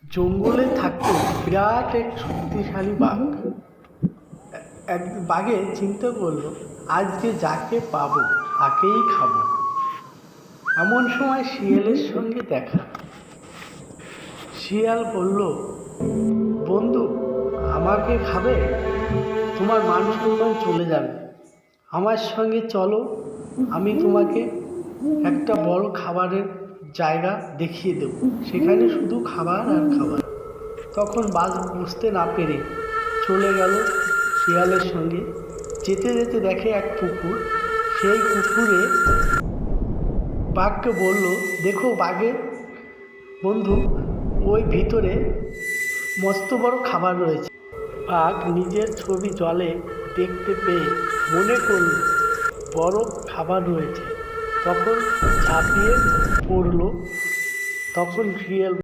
জঙ্গলে থাকতো বিরাট এক শক্তিশালী বাঘ। এক বাঘে চিন্তা করলো, আজকে যাকে পাবো তাকেই খাবো। এমন সময় শিয়ালের সঙ্গে দেখা। শিয়াল বলল, বন্ধু, আমাকে খাবে? তোমার মান সম্মান চলে যাবে। আমার সঙ্গে চলো, আমি তোমাকে একটা বড় খাবারের জায়গা দেখিয়ে দেব, সেখানে শুধু খাবার আর খাবার। তখন বাঘ বুঝতে না পেরে চলে গেল শিয়ালের সঙ্গে। যেতে যেতে দেখে এক পুকুর। সেই পুকুরে বাঘকে বলল, দেখো বাঘের বন্ধু, ওই ভিতরে মস্ত বড় খাবার রয়েছে। বাঘ নিজের ছবি জলে দেখতে পেয়ে মনে করল বড় খাবার রয়েছে। তখন ঝাঁপিয়ে পড়ল। তখন শিয়াল